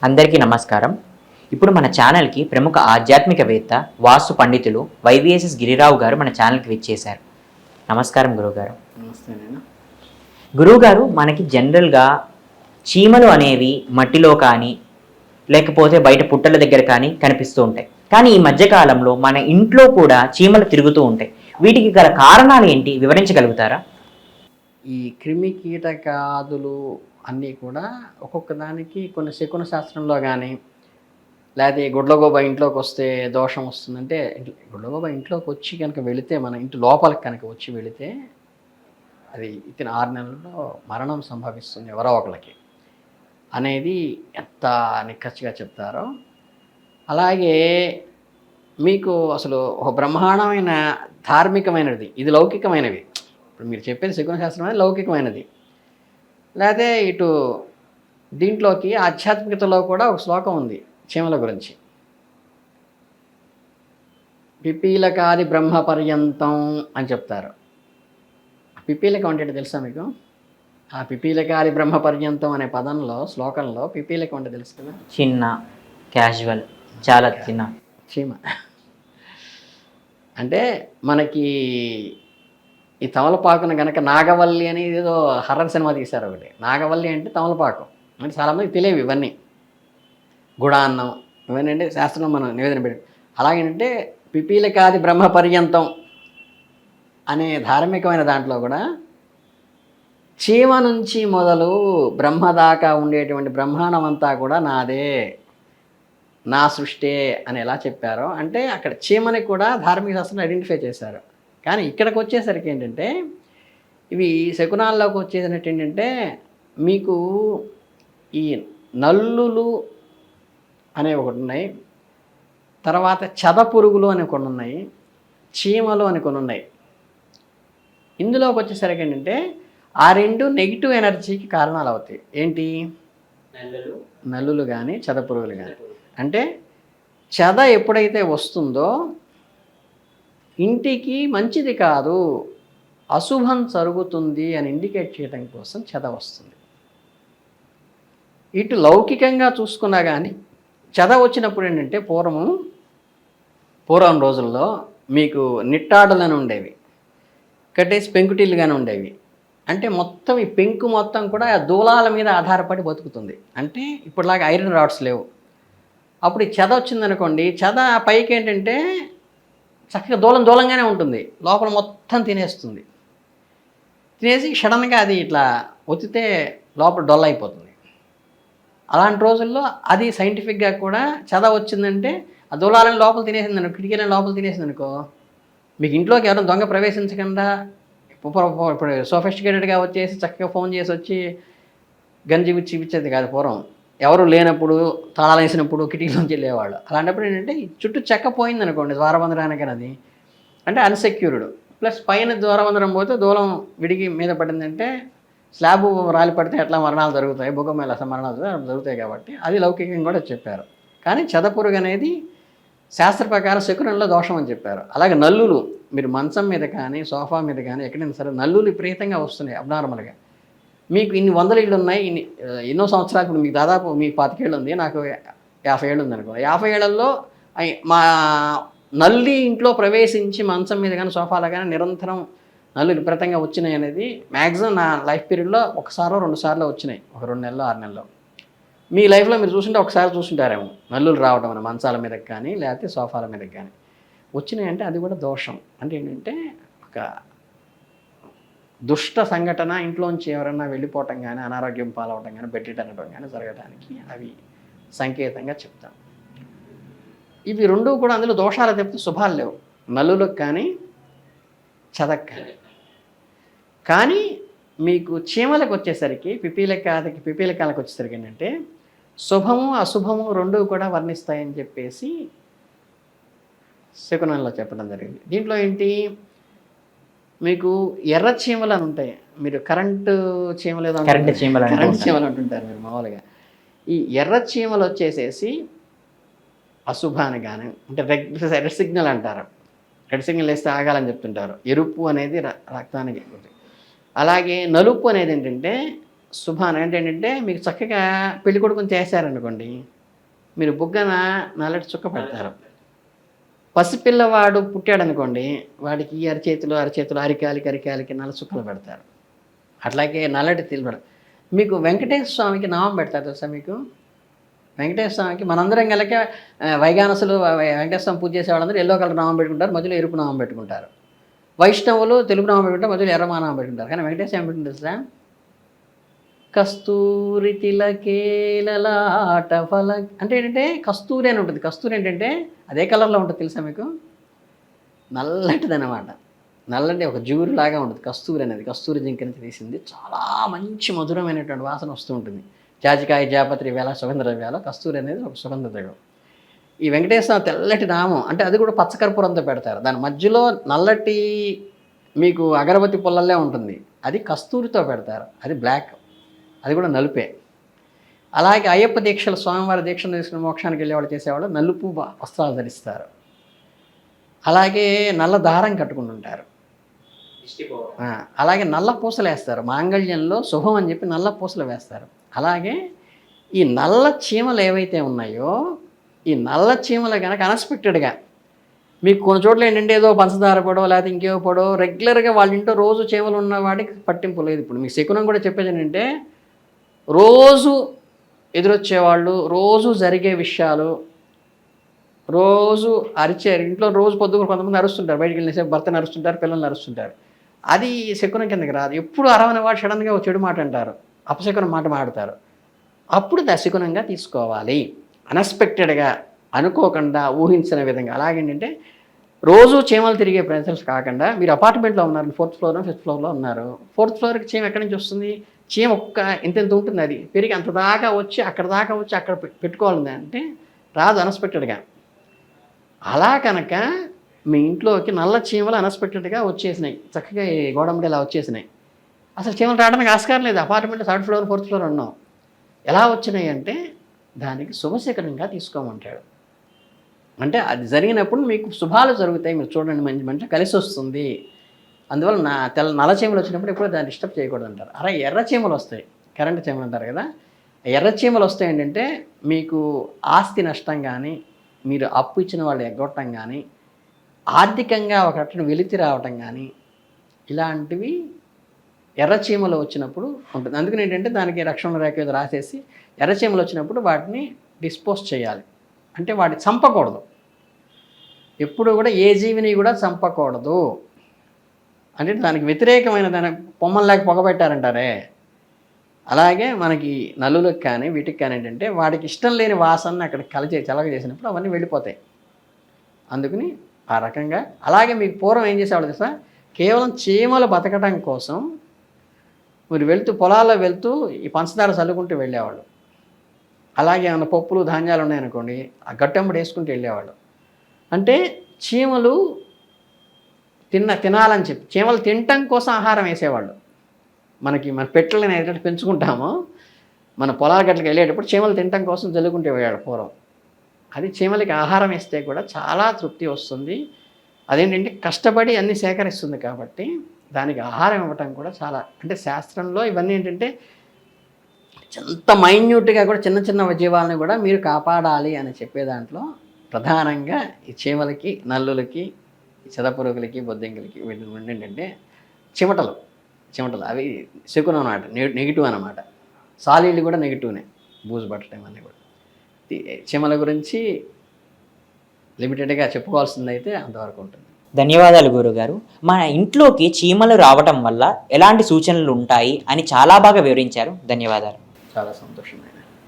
అందరికీ నమస్కారం. ఇప్పుడు మన ఛానల్కి ప్రముఖ ఆధ్యాత్మికవేత్త వాస్తు పండితులు వైవిఎస్ఎస్ గిరిరావు గారు మన ఛానల్కి విచ్చేశారు. నమస్కారం గురువుగారు. నమస్తే. నేను గురువుగారు, మనకి జనరల్గా చీమలు అనేవి మట్టిలో కానీ లేకపోతే బయట పుట్టల దగ్గర కానీ కనిపిస్తూ ఉంటాయి. కానీ ఈ మధ్యకాలంలో మన ఇంట్లో కూడా చీమలు తిరుగుతూ ఉంటాయి. వీటికి గల కారణాలు ఏంటి, వివరించగలుగుతారా? ఈ క్రిమి కీటకాదులు అన్నీ కూడా ఒక్కొక్క దానికి కొన్ని శకున శాస్త్రంలో కానీ, లేకపోతే గుడ్లగోబ ఇంట్లోకి వస్తే దోషం వస్తుందంటే, గుడ్లగోబ ఇంట్లోకి వచ్చి కనుక వెళితే, మన ఇంటి లోపలికి కనుక వచ్చి వెళితే అది ఇతని 6 నెలల్లో మరణం సంభవిస్తుంది ఎవరో ఒకరికి అనేది ఎంత నిక్కచ్చిగా చెప్తారో. అలాగే మీకు అసలు ఒక బ్రహ్మాండమైన ధార్మికమైనది, ఇది లౌకికమైనవి. ఇప్పుడు మీరు చెప్పేది శకున శాస్త్రం అనేది లౌకికమైనది. లేకపోతే ఇటు దీంట్లోకి ఆధ్యాత్మికతలో కూడా ఒక శ్లోకం ఉంది చీమల గురించి. పిపీలకాది బ్రహ్మ పర్యంతం అని చెప్తారు. పిపీలకం అంటే తెలుసా మీకు? ఆ పిపీలకాది బ్రహ్మ పర్యంతం అనే పదంలో, శ్లోకంలో పిపీలకం అంటే తెలుసు కదా? చిన్న క్యాజువల్, చాలా చిన్న చీమ. అంటే మనకి ఈ తమలపాకును కనుక నాగవల్లి అని ఏదో హర్రర్ సినిమా తీశారు ఒకటి. నాగవల్లి అంటే తమలపాకు అంటే చాలామందికి తెలియవు ఇవన్నీ. గుడాన్నం ఇవన్నీ అంటే శాస్త్రం మనం నివేదన పెట్టి. అలాగేంటంటే పిపీలకాది బ్రహ్మ పర్యంతం అనే ధార్మికమైన దాంట్లో కూడా చీమ నుంచి మొదలు బ్రహ్మ దాకా ఉండేటువంటి బ్రహ్మాండం అంతా కూడా నాదే, నా సృష్టే అని ఎలా చెప్పారో, అంటే అక్కడ చీమని కూడా ధార్మిక శాస్త్రం ఐడెంటిఫై చేశారు. కానీ ఇక్కడికి వచ్చేసరికి ఏంటంటే, ఇవి శకునాల్లోకి వచ్చేసినట్టు ఏంటంటే, మీకు ఈ నల్లులు అనేవి ఒకటి ఉన్నాయి, తర్వాత చదపురుగులు అని కొన్ని ఉన్నాయి, చీమలు అని కొన్ని ఉన్నాయి. ఇందులోకి వచ్చేసరికి ఏంటంటే ఆ రెండు నెగిటివ్ ఎనర్జీకి కారణాలు అవుతాయి. ఏంటి? నల్లులు కానీ చదపురుగులు కానీ. అంటే చద ఎప్పుడైతే వస్తుందో ఇంటికి మంచిది కాదు, అశుభం జరుగుతుంది అని ఇండికేట్ చేయడం కోసం చద వస్తుంది. ఇటు లౌకికంగా చూసుకున్నా కానీ చద వచ్చినప్పుడు ఏంటంటే, పూర్వం రోజుల్లో మీకు నిట్టాడులని ఉండేవి, కట్టేసి పెంకుటిల్లుగానే ఉండేవి. అంటే మొత్తం ఈ పెంకు మొత్తం కూడా దూలాల మీద ఆధారపడి బతుకుతుంది. అంటే ఇప్పుడులాగా ఐరన్ రాడ్స్ లేవు. అప్పుడు ఈ చెద వచ్చిందనుకోండి, చెద పైకి ఏంటంటే చక్కగా దూలంగానే ఉంటుంది, లోపల మొత్తం తినేస్తుంది. తినేసి సడన్గా అది ఇట్లా ఒత్తితే లోపల డొల్ అయిపోతుంది. అలాంటి రోజుల్లో అది సైంటిఫిక్గా కూడా చెద వచ్చిందంటే ఆ దూలాలను లోపల తినేసింది అనుకో, కిటికీలను లోపల తినేసింది అనుకో, మీకు ఇంట్లోకి ఎవరైనా దొంగ ప్రవేశించకుండా ఇప్పుడు సోఫిస్టికేటెడ్గా వచ్చేసి చక్కగా ఫోన్ చేసి వచ్చి గంజి విచ్చి ఇచ్చేది కాదు. పూర్వం ఎవరు లేనప్పుడు, తాళాలు వేసినప్పుడు కిటికీలోంచి వెళ్ళేవాళ్ళు. అలాంటప్పుడు ఏంటంటే చుట్టూ చెక్క పోయింది అనుకోండి, ద్వారబంధరానికి అది అంటే అన్సెక్యూర్డ్. ప్లస్ పైన ద్వారబంధరం పోతే దూలం విడిగి మీద పడిందంటే, స్లాబ్ రాలి పడితే ఎట్లా మరణాలు జరుగుతాయి, భూకంపాలు అసలు మరణాలు జరుగుతాయి. కాబట్టి అది లౌకికంగా కూడా చెప్పారు. కానీ చదపురుగు అనేది శాస్త్ర ప్రకారం శకునంలో దోషం అని చెప్పారు. అలాగే నల్లులు, మీరు మంచం మీద కానీ సోఫా మీద కానీ ఎక్కడైనా సరే నల్లులు విపరీతంగా వస్తున్నాయి అబ్నార్మల్గా. మీకు ఇన్ని 100 ఇళ్ళు ఉన్నాయి, ఎన్నో సంవత్సరాలు, ఇప్పుడు మీకు దాదాపు మీకు 25 ఏళ్ళు ఉంది, నాకు 50 ఏళ్ళు ఉంది అనుకో. 50 ఏళ్లలో మా నల్లి ఇంట్లో ప్రవేశించి మంచం మీద కానీ సోఫాలో కానీ నిరంతరం నల్లు విపరీతంగా వచ్చినాయి అనేది మ్యాక్సిమం నా లైఫ్ పీరియడ్లో 1-2 సార్లు వచ్చినాయి, ఒక 2 నెలలు 6 నెలల్లో. మీ లైఫ్లో మీరు చూసుంటే ఒకసారి చూసుంటారేమో నల్లులు రావడం అని, మంచాల మీదకి కానీ లేకపోతే సోఫాల మీదకి కానీ వచ్చినాయంటే అది కూడా దోషం. అంటే ఏంటంటే ఒక దుష్ట సంఘటన, ఇంట్లోంచి ఎవరైనా వెళ్ళిపోవటం కానీ, అనారోగ్యం పాలవటం కానీ, బెడ్డనడం కానీ జరగడానికి అవి సంకేతంగా చెప్తాం. ఇవి రెండూ కూడా అందులో దోషాలు చెప్తే శుభాలు లేవు, నల్లులకు కానీ చదక్ కానీ. కానీ మీకు చీమలకు వచ్చేసరికి, పిపీలకాలకు వచ్చేసరికి ఏంటంటే శుభము అశుభము రెండూ కూడా వర్ణిస్తాయని చెప్పేసి శకునంలో చెప్పడం జరిగింది. దీంట్లో ఏంటి, మీకు ఎర్ర చీమలు అని ఉంటాయి. మీరు కరెంటు చీమలు అంటుంటారు మీరు మామూలుగా. ఈ ఎర్ర చీమలు వచ్చేసేసి అశుభాన్ని కానీ, అంటే రెడ్ సిగ్నల్ అంటారు. రెడ్ సిగ్నల్ వేస్తే ఆగాలని చెప్తుంటారు. ఎరుపు అనేది రక్తానికి. అలాగే నలుపు అనేది ఏంటంటే శుభాన్ని ఏంటంటే మీకు చక్కగా పెళ్లి కొడుకుని చేశారనుకోండి, మీరు బుగ్గన నల్లటి చుక్క పెడతారు. పసిపిల్లవాడు పుట్టాడనుకోండి, వాడికి ఈ అరచేతులు అరికాలికి నల్ల చుక్కలు పెడతారు. అట్లాగే నల్లటి తిల్బడ. మీకు వెంకటేశ్వర స్వామికి నామం పెడతారు తెలుసా మీకు? వెంకటేశ్వర స్వామికి మనందరం కనుక వైగానసులు వెంకటేశ్వర స్వామి పూజ చేసే వాళ్ళందరూ ఎల్లో కలర్ నామం పెట్టుకుంటారు, మధ్యలో ఎరుపు నామం పెట్టుకుంటారు. వైష్ణవులు తెలుగు నామం పెట్టుకుంటారు, మధ్యలో ఎర్రమా నామం పెట్టుకుంటారు. కానీ వెంకటేశ్వర ఏం పెట్టుకుంటారు తెలుసా? కస్తూరి తిలకేలలాట ఫల అంటే ఏంటంటే కస్తూరి అని ఉంటుంది. కస్తూరి ఏంటంటే అదే కలర్లో ఉంటుంది తెలుసా మీకు? నల్లటిది అనమాట. నల్లటి ఒక జ్యూరులాగా ఉంటుంది కస్తూరి అనేది. కస్తూరి జింక నుంచి తీసింది. చాలా మంచి మధురమైనటువంటి వాసన వస్తూ ఉంటుంది. జాజికాయ, జాపత్రి వేళ, సుగంధ ద్రవ్యాలు. కస్తూరి అనేది ఒక సుగంధ ద్రవ్యం. ఈ వెంకటేశ్వర తెల్లటి నామం అంటే అది కూడా పచ్చకర్పూరంతో పెడతారు. దాని మధ్యలో నల్లటి మీకు అగరబత్తి పుల్లల్లే ఉంటుంది. అది కస్తూరితో పెడతారు. అది బ్లాక్, అది కూడా నలుపే. అలాగే అయ్యప్ప దీక్షలు, స్వామివారి దీక్షలు తీసుకుని మోక్షానికి వెళ్ళేవాళ్ళు చేసేవాళ్ళు నలుపు వస్త్రాలు ధరిస్తారు. అలాగే నల్ల దారం కట్టుకుంటుంటారు. అలాగే నల్ల పూసలు వేస్తారు. మాంగళ్యంలో శుభం అని చెప్పి నల్ల పూసలు వేస్తారు. అలాగే ఈ నల్ల చీమలు ఏవైతే ఉన్నాయో, ఈ నల్ల చీమలు కనుక అన్ఎక్స్పెక్టెడ్గా మీకు కొన్ని చోట్ల ఏంటంటే ఏదో పంచదార పొడో లేకపోతే ఇంకేవో పొడో రెగ్యులర్గా వాళ్ళ ఇంట్లో రోజు చీమలు ఉన్న వాడికి పట్టింపు లేదు. ఇప్పుడు మీకు శకునం కూడా చెప్పేది ఏంటంటే రోజు ఎదురొచ్చేవాళ్ళు, రోజు జరిగే విషయాలు, రోజు అరిచారు ఇంట్లో రోజు పొద్దుకు కొంతమంది అరుస్తుంటారు, బయటికి వెళ్ళేసే భర్తను అరుస్తుంటారు, పిల్లల్ని అరుస్తుంటారు. అది శకునం కిందకి రాదు. ఎప్పుడు అరవని వాడు సడన్గా చెడు మాట అంటారు, అపశకునం మాట మాడతారు. అప్పుడు దశకునంగా తీసుకోవాలి. అన్ఎక్స్పెక్టెడ్గా, అనుకోకుండా, ఊహించిన విధంగా. అలాగేంటంటే రోజు చీమలు తిరిగే ప్రదేశాలు కాకుండా మీరు అపార్ట్మెంట్లో ఉన్నారు, 4th ఫ్లోర్ 5th ఫ్లోర్లో ఉన్నారు. 4th ఫ్లోర్కి చీమ ఎక్కడి నుంచి వస్తుంది? చీమ ఒక్క ఇంత ఉంటుంది, అది పెరిగి అంత దాకా వచ్చి అక్కడ పెట్టుకోవాలి అంటే రాదు అన్ఎక్స్పెక్టెడ్గా. అలా కనుక మీ ఇంట్లోకి నల్ల చీమలు అన్ఎక్స్పెక్టెడ్గా వచ్చేసినాయి, చక్కగా ఈ గోడమ్మడి ఇలా వచ్చేసినాయి. అసలు చీమలు రావడానికి ఆస్కారం లేదు. అపార్ట్మెంట్లో 3rd ఫ్లోర్ 4th ఫ్లోర్ ఉన్నాం. ఎలా వచ్చినాయి అంటే దానికి శుభశకరంగా తీసుకోమంటాడు. అంటే అది జరిగినప్పుడు మీకు శుభాలు జరుగుతాయి. మీరు చూడండి, మంచి మంచి కలిసి వస్తుంది. అందువల్ల నల్ల చీమలు వచ్చినప్పుడు ఎప్పుడు దాన్ని డిస్టర్బ్ చేయకూడదు అంటారు. అలా ఎర్ర చీమలు వస్తాయి, కరెంటు చీమలు అంటారు కదా. ఎర్ర చీమలు వస్తాయి ఏంటంటే మీకు ఆస్తి నష్టం కానీ, మీరు అప్పు ఇచ్చిన వాళ్ళు ఎగ్గొట్టడం కానీ, ఆర్థికంగా ఒక రకం వెలితి రావటం కానీ, ఇలాంటివి ఎర్రచీమలు వచ్చినప్పుడు ఉంటుంది. అందుకని ఏంటంటే దానికి రక్షణ రేఖ ఏదో రాసేసి ఎర్రచీమలు వచ్చినప్పుడు వాటిని డిస్పోజ్ చేయాలి. అంటే వాటిని చంపకూడదు. ఎప్పుడు కూడా ఏ జీవిని కూడా చంపకూడదు. అంటే దానికి వ్యతిరేకమైన దాని పొమ్మల్లాగా పొగబెట్టారంటారే, అలాగే మనకి నల్లులకు కానీ వీటికి కానీ ఏంటంటే వాటికి ఇష్టం లేని వాసనని అక్కడ చలగ చేసినప్పుడు అవన్నీ వెళ్ళిపోతాయి. అందుకని ఆ రకంగా. అలాగే మీకు పూర్వం ఏం చేసేవాళ్ళు తెలుసా? కేవలం చీమలు బతకడం కోసం మీరు పొలాల్లో వెళ్తూ ఈ పంచదార చల్లుకుంటూ వెళ్ళేవాళ్ళు. అలాగే ఏమైనా పప్పులు ధాన్యాలు ఉన్నాయనుకోండి, ఆ గట్టెంబడి వేసుకుంటూ వెళ్ళేవాళ్ళు. అంటే చీమలు తినాలని చెప్పి చీమలు తినటం కోసం ఆహారం వేసేవాళ్ళు. మన పెట్టెలను ఏదైతే పెంచుకుంటామో మన పొలాల గట్లకి వెళ్ళేటప్పుడు చీమలు తినటం కోసం జల్లుకుంటూ వెళ్ళాడు పూర్వం. అది చీమలకి ఆహారం వేస్తే కూడా చాలా తృప్తి వస్తుంది. అదేంటంటే కష్టపడి అన్నీ సేకరిస్తుంది కాబట్టి దానికి ఆహారం ఇవ్వటం కూడా చాలా, అంటే శాస్త్రంలో ఇవన్నీ ఏంటంటే ఎంత మైన్యూట్గా కూడా చిన్న చిన్న జీవాలను కూడా మీరు కాపాడాలి అని చెప్పే దాంట్లో ప్రధానంగా ఈ చీమలకి, నల్లులకి, చెదపురుగులకి, బొద్దింకలకి వీటి ఏంటంటే చిమటలు అవి శకునం అన్నమాట, నెగిటివ్ అన్నమాట. సాలీళ్ళు కూడా నెగిటివ్నే, బూజు పట్టడం అన్నీ కూడా. చీమల గురించి లిమిటెడ్గా చెప్పుకోవాల్సిందైతే అంతవరకు ఉంటుంది. ధన్యవాదాలు గురుగారు. మన ఇంట్లోకి చీమలు రావటం వల్ల ఎలాంటి సూచనలు ఉంటాయి అని చాలా బాగా వివరించారు. ధన్యవాదాలు. చాలా సంతోషం.